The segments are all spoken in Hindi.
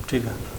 ठीक है।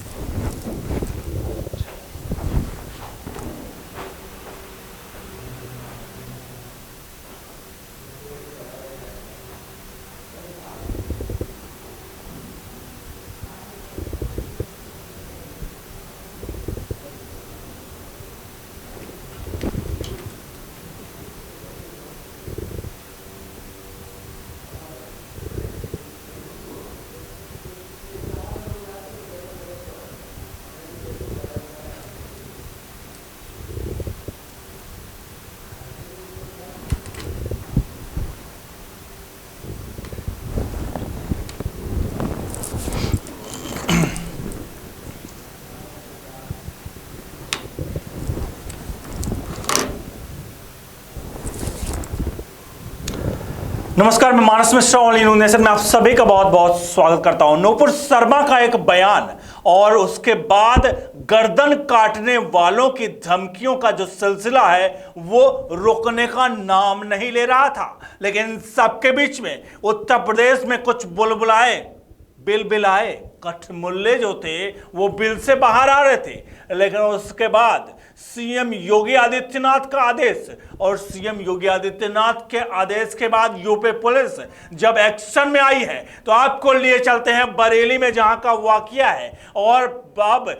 नमस्कार, मैं मानस मिश्रा ऑल न्यूज नेशन में आप सभी का बहुत बहुत स्वागत करता हूं। नूपुर शर्मा का एक बयान और उसके बाद गर्दन काटने वालों की धमकियों का जो सिलसिला है वो रुकने का नाम नहीं ले रहा था। लेकिन सबके बीच में उत्तर प्रदेश में कुछ बुलबुलाए, बिलबिलाए कठमुल्ले जो थे वो बिल से बाहर आ रहे थे। लेकिन उसके बाद सीएम योगी आदित्यनाथ का आदेश और सीएम योगी आदित्यनाथ के आदेश के बाद यूपी पुलिस जब एक्शन में आई है तो आपको लिए चलते हैं बरेली में, जहां का वाकया है। और अब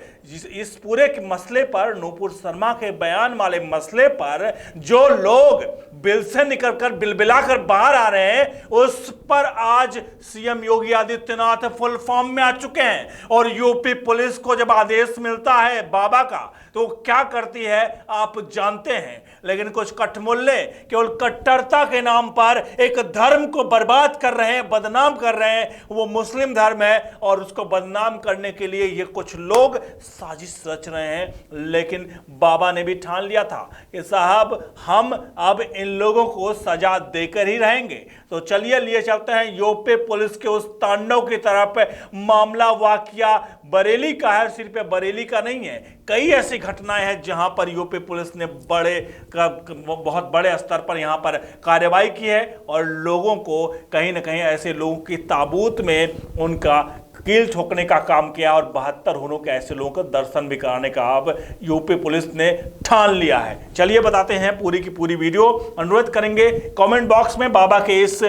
इस पूरे के मसले पर, नूपुर शर्मा के बयान वाले मसले पर जो लोग बिल से निकलकर बिलबिलाकर बाहर आ रहे हैं, उस पर आज CM Yogi Adityanath full form में आ चुके हैं। और यूपी पुलिस को जब आदेश मिलता है बाबा का तो क्या करती है आप जानते हैं। लेकिन कुछ कठमुल्ले केवल कट्टरता के नाम पर एक धर्म को बर्बाद कर रहे हैं, बदनाम कर रहे हैं। वो मुस्लिम धर्म है और उसको बदनाम करने के लिए ये कुछ लोग साजिश रच रहे हैं। लेकिन बाबा ने भी ठान लिया था कि साहब हम अब इन लोगों को सजा देकर ही रहेंगे। तो चलिए लिए चलते हैं यूपी पुलिस के उस तांडव की तरफ। मामला वाकया बरेली का है, सिर्फ बरेली का नहीं है, कई ऐसी घटनाएं हैं जहां पर यूपी पुलिस ने बहुत बड़े स्तर पर यहां पर कार्रवाई की है और लोगों को कहीं ना कहीं ऐसे लोगों की ताबूत में उनका कील ठोकने का काम किया और 72 हुनों के ऐसे लोगों को दर्शन भी कराने का अब यूपी पुलिस ने ठान लिया है। चलिए बताते हैं पूरी की पूरी वीडियो। अनुरोध करेंगे कमेंट बॉक्स में बाबा के इस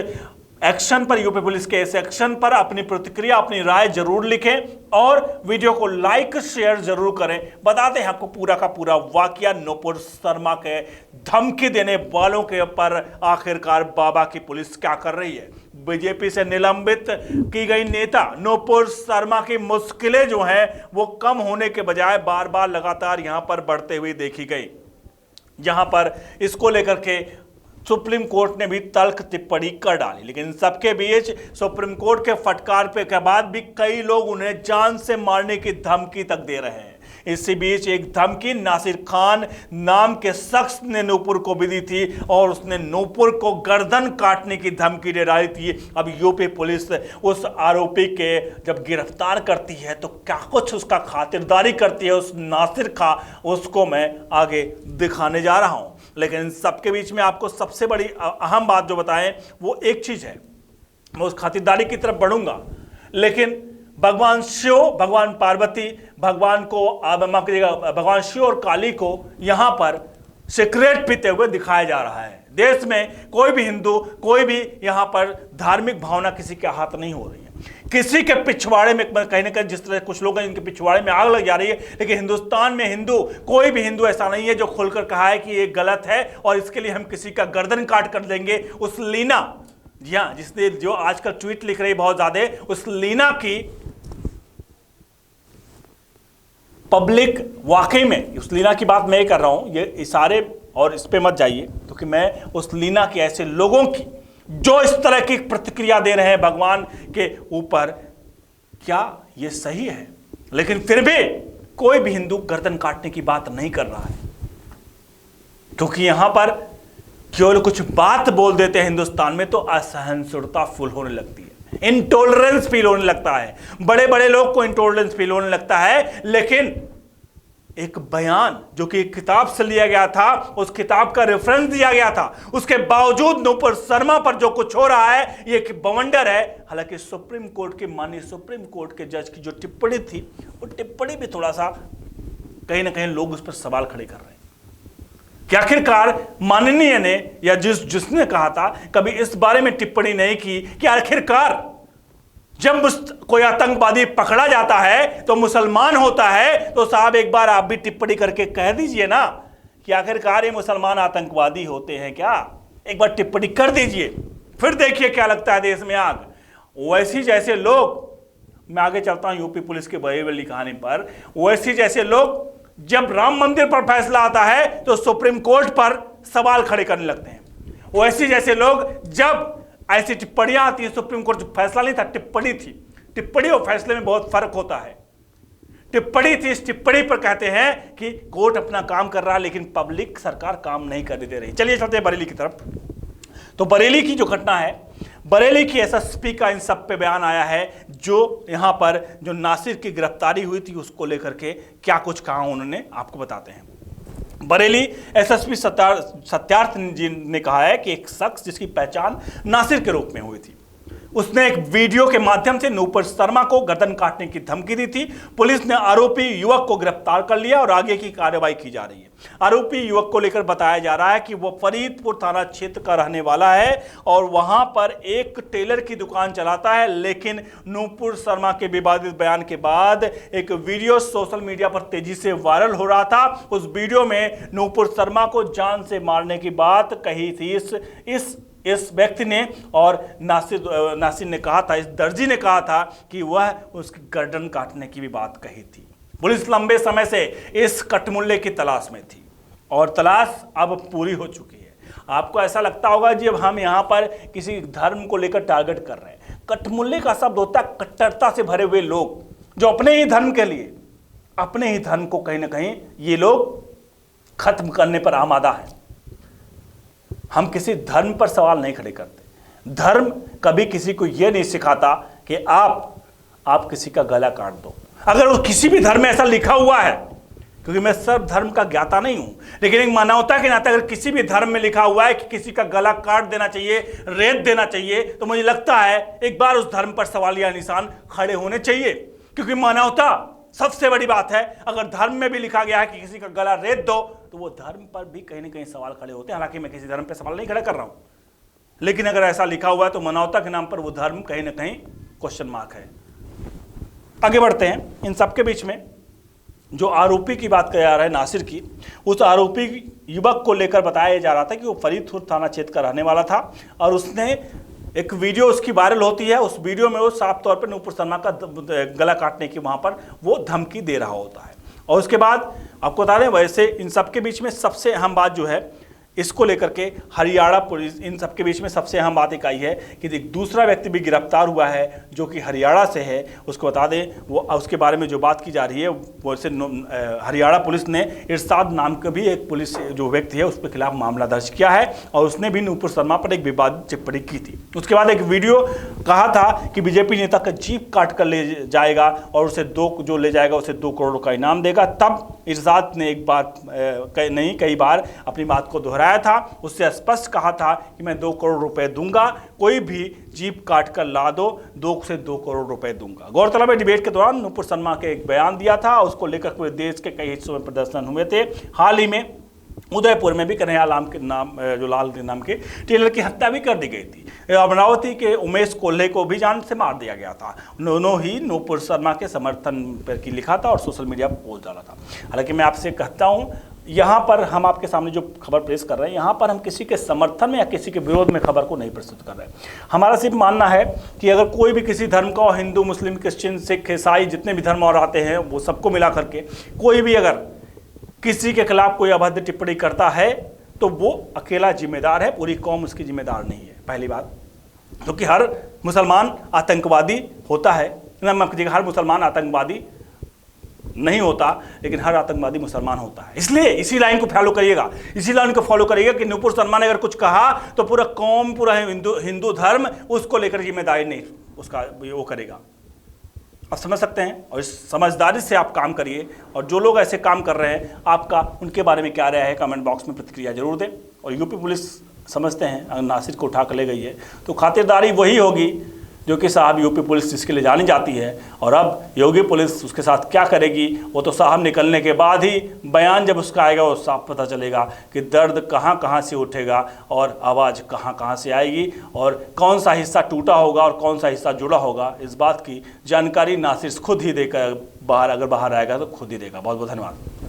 एक्शन पर, यूपी पुलिस के इस एक्शन पर अपनी प्रतिक्रिया, अपनी राय जरूर लिखें और वीडियो को लाइक शेयर जरूर करें। बताते हैं आपको पूरा का पूरा वाकया, नूपुर शर्मा के धमकी देने वालों के पर आखिरकार बाबा की पुलिस क्या कर रही है। बीजेपी से निलंबित की गई नेता नूपुर शर्मा की मुश्किलें जो हैं वो कम होने के बजाय बार बार लगातार यहां पर बढ़ते हुए देखी गई, जहां पर इसको लेकर के सुप्रीम कोर्ट ने भी तल्ख टिप्पणी कर डाली। लेकिन सबके बीच सुप्रीम कोर्ट के फटकार पे के बाद भी कई लोग उन्हें जान से मारने की धमकी तक दे रहे हैं। इसी बीच एक धमकी नासिर खान नाम के शख्स ने नूपुर को भी दी थी और उसने नूपुर को गर्दन काटने की धमकी दे डाली थी। अब यूपी पुलिस उस आरोपी के जब गिरफ्तार करती है तो क्या कुछ उसका खातिरदारी करती है उस नासिर का, उसको मैं आगे दिखाने जा रहा हूं। लेकिन सबके बीच में आपको सबसे बड़ी अहम बात जो बताएं वो एक चीज है, मैं उस खातिरदारी की तरफ बढ़ूंगा। लेकिन भगवान शिव, भगवान पार्वती, भगवान को माफ कीजिएगा, भगवान शिव और काली को यहां पर सिगरेट पीते हुए दिखाया जा रहा है। देश में कोई भी हिंदू, कोई भी यहां पर धार्मिक भावना किसी के हाथ नहीं हो रही है। किसी के पिछवाड़े में कहीं ना कहीं जिस तरह कुछ लोग हैं इनके पिछवाड़े में आग लग जा रही है, लेकिन हिंदुस्तान में हिंदू, कोई भी हिंदू ऐसा नहीं है जो खुलकर कहा है कि ये गलत है और इसके लिए हम किसी का गर्दन काट कर देंगे। उस लीना, जी हाँ, जिसने जो आजकल ट्वीट लिख रही बहुत ज्यादा, उस लीना की पब्लिक वाकई में, उस लीना की बात मैं कर रहा हूं, ये इशारे और इस पे मत जाइए, क्योंकि मैं उस लीना के ऐसे लोगों की जो इस तरह की प्रतिक्रिया दे रहे हैं भगवान के ऊपर, क्या ये सही है? लेकिन फिर भी कोई भी हिंदू गर्दन काटने की बात नहीं कर रहा है, क्योंकि यहां पर केवल कुछ बात बोल देते हैं हिंदुस्तान में तो असहिष्णुता फुल होने लगती है, इंटॉलरेंस फील होने लगता है, बड़े बड़े लोग को इंटॉलरेंस फील होने लगता है। लेकिन एक बयान जो कि एक किताब से लिया गया था, उस किताब का रेफरेंस दिया गया था, उसके बावजूद नूपुर शर्मा पर जो कुछ हो रहा है ये एक बवंडर है। हालांकि सुप्रीम कोर्ट के माननीय सुप्रीम कोर्ट के जज की जो टिप्पणी थी, वो टिप्पणी भी थोड़ा सा कहीं ना कहीं लोग उस पर सवाल खड़े कर रहे हैं कि आखिरकार माननीय ने या जिसने कहा था कभी इस बारे में टिप्पणी नहीं की कि आखिरकार जब कोई आतंकवादी पकड़ा जाता है तो मुसलमान होता है, तो साहब एक बार आप भी टिप्पणी करके कह दीजिए ना कि आखिरकार ये मुसलमान आतंकवादी होते हैं क्या। एक बार टिप्पणी कर दीजिए, फिर देखिए क्या लगता है देश में आग। ओवैसी जैसे लोग, मैं आगे चलता हूं यूपी पुलिस के बड़ी कहानी पर, ओवैसी जैसे लोग जब राम मंदिर पर फैसला आता है तो सुप्रीम कोर्ट पर सवाल खड़े करने लगते हैं। ओवैसी जैसे लोग जब ऐसी टिप्पणियां आती है, सुप्रीम कोर्ट जो फैसला नहीं था, टिप्पणी थी, टिप्पणी और फैसले में बहुत फर्क होता है। टिप्पणी थी, इस टिप्पणी पर कहते हैं कि कोर्ट अपना काम कर रहा है लेकिन पब्लिक सरकार काम नहीं करने दे रही। चलिए चलते हैं बरेली की तरफ। तो बरेली की जो घटना है, बरेली की एसएसपी का इन सब पे बयान आया है, जो यहां पर जो नासिर की गिरफ्तारी हुई थी उसको लेकर के क्या कुछ कहा उन्होंने, आपको बताते हैं। बरेली एसएसपी सत्यार्थ जी ने कहा है कि एक शख्स जिसकी पहचान नासिर के रूप में हुई थी, उसने एक वीडियो के माध्यम से नूपुर शर्मा को गर्दन काटने की धमकी दी थी। पुलिस ने आरोपी युवक को गिरफ्तार कर लिया और आगे की कार्रवाई की जा रही है। आरोपी युवक को लेकर बताया जा रहा है कि वो फरीदपुर थाना क्षेत्र का रहने वाला है और वहां पर एक टेलर की दुकान चलाता है। लेकिन नूपुर शर्मा के विवादित बयान के बाद एक वीडियो सोशल मीडिया पर तेजी से वायरल हो रहा था। उस वीडियो में नूपुर शर्मा को जान से मारने की बात कही थी इस व्यक्ति ने, और नासिर ने कहा था, इस दर्जी ने कहा था कि वह उसकी गर्दन काटने की भी बात कही थी। पुलिस लंबे समय से इस कटमुल्ले की तलाश में थी और तलाश अब पूरी हो चुकी है। आपको ऐसा लगता होगा जब हम यहाँ पर किसी धर्म को लेकर टारगेट कर रहे हैं, कटमुल्ले का शब्द होता है कट्टरता से भरे हुए लोग जो अपने ही धर्म के लिए, अपने ही धर्म को कहीं ना कहीं ये लोग खत्म करने पर आमादा है। हम किसी धर्म पर सवाल नहीं खड़े करते। धर्म कभी किसी को यह नहीं सिखाता कि आप किसी का गला काट दो। अगर वो किसी भी धर्म में ऐसा लिखा हुआ है, क्योंकि मैं सब धर्म का ज्ञाता नहीं हूं, लेकिन एक मानवता के नाते अगर किसी भी धर्म में लिखा हुआ है कि किसी का गला काट देना चाहिए, रेत देना चाहिए, तो मुझे लगता है एक बार उस धर्म पर सवालिया निशान खड़े होने चाहिए। क्योंकि मानवता सबसे बड़ी बात है। अगर धर्म में भी लिखा गया है कि किसी का गला रेत दो, तो वो धर्म पर भी कहीं ना कहीं सवाल खड़े होते हैं। हालांकि मैं किसी धर्म पर सवाल नहीं खड़ा कर रहा हूं, लेकिन अगर ऐसा लिखा हुआ है तो मानवता के नाम पर वो धर्म कहीं ना कहीं क्वेश्चन मार्क है। आगे बढ़ते हैं। इन सबके बीच में जो आरोपी की बात किया जा रहा है, नासिर की, उस आरोपी युवक को लेकर बताया जा रहा था कि वो फरीदपुर थाना क्षेत्र का रहने वाला था और उसने एक वीडियो उसकी वायरल होती है। उस वीडियो में वो साफ तौर पर नूपुर शर्मा का गला काटने की वहां पर वो धमकी दे रहा होता है। और उसके बाद आपको बता दें, वैसे इन सबके बीच में सबसे अहम बात जो है, इसको लेकर के हरियाणा पुलिस, इन सबके बीच में सबसे अहम बात एक आई है कि एक दूसरा व्यक्ति भी गिरफ्तार हुआ है जो कि हरियाणा से है। उसको बता दें, वो उसके बारे में जो बात की जा रही है, वैसे हरियाणा पुलिस ने इरशाद नाम का भी एक पुलिस जो व्यक्ति है उसके खिलाफ मामला दर्ज किया है और उसने भी नूपुर शर्मा पर एक विवादित टिप्पणी की थी। उसके बाद एक वीडियो कहा था कि बीजेपी नेता का जीप काट कर ले जाएगा और उसे जो ले जाएगा उसे 2 करोड़ का इनाम देगा। तब इरशाद ने एक बार नहीं कई बार अपनी बात को दोहराया था। उससे स्पष्ट कहा था कि मैं 2 करोड़ रुपए दूंगा, कोई भी जीप काट कर ला दो, 2 से 2 करोड़ रुपए दूंगा। गौरतलब है, डिबेट के दौरान नूपुर शर्मा के एक बयान दिया था, उसको लेकर पूरे देश के कई हिस्सों में प्रदर्शन हुए थे। हाल ही में उदयपुर में भी कन्हैया लाल के नाम जो लाल के नाम के टेलर की हत्या भी कर दी गई थी। अमरावती के उमेश कोल्हे को भी जान से मार दिया गया था। दोनों ही नूपुर शर्मा के समर्थन पर की लिखा था और सोशल मीडिया पर पोस्ट डाला था। हालांकि मैं आपसे कहता हूं, यहाँ पर हम आपके सामने जो खबर पेश कर रहे हैं, यहाँ पर हम किसी के समर्थन में या किसी के विरोध में खबर को नहीं प्रस्तुत कर रहे हैं। हमारा सिर्फ मानना है कि अगर कोई भी किसी धर्म का, हिंदू, मुस्लिम, क्रिश्चियन, सिख, ईसाई, जितने भी धर्म और आते हैं, वो सबको मिला करके कोई भी अगर किसी के खिलाफ कोई अभद्र टिप्पणी करता है तो वो अकेला जिम्मेदार है, पूरी कौम उसकी जिम्मेदार नहीं है। पहली बात, क्योंकि हर मुसलमान आतंकवादी होता है ना, हर मुसलमान आतंकवादी नहीं होता, लेकिन हर आतंकवादी मुसलमान होता है। इसलिए इसी लाइन को फॉलो करिएगा, इसी लाइन को फॉलो करिएगा कि नूपुर शर्मा ने अगर कुछ कहा तो पूरा कौम, पूरा हिंदू धर्म उसको लेकर जिम्मेदारी नहीं उसका वो करेगा। आप समझ सकते हैं और इस समझदारी से आप काम करिए। और जो लोग ऐसे काम कर रहे हैं, आपका उनके बारे में क्या राय है, कमेंट बॉक्स में प्रतिक्रिया जरूर दें। और यूपी पुलिस समझते हैं अगर नासिर को उठा कर ले गई है तो खातिरदारी वही होगी जो कि साहब यूपी पुलिस जिसके लिए जानी जाती है। और अब योगी पुलिस उसके साथ क्या करेगी वो तो साहब निकलने के बाद ही, बयान जब उसका आएगा वो साफ पता चलेगा कि दर्द कहाँ कहाँ से उठेगा और आवाज़ कहाँ कहाँ से आएगी और कौन सा हिस्सा टूटा होगा और कौन सा हिस्सा जुड़ा होगा। इस बात की जानकारी नासिर खुद ही देकर बाहर, अगर बाहर आएगा तो खुद ही देगा। बहुत बहुत धन्यवाद।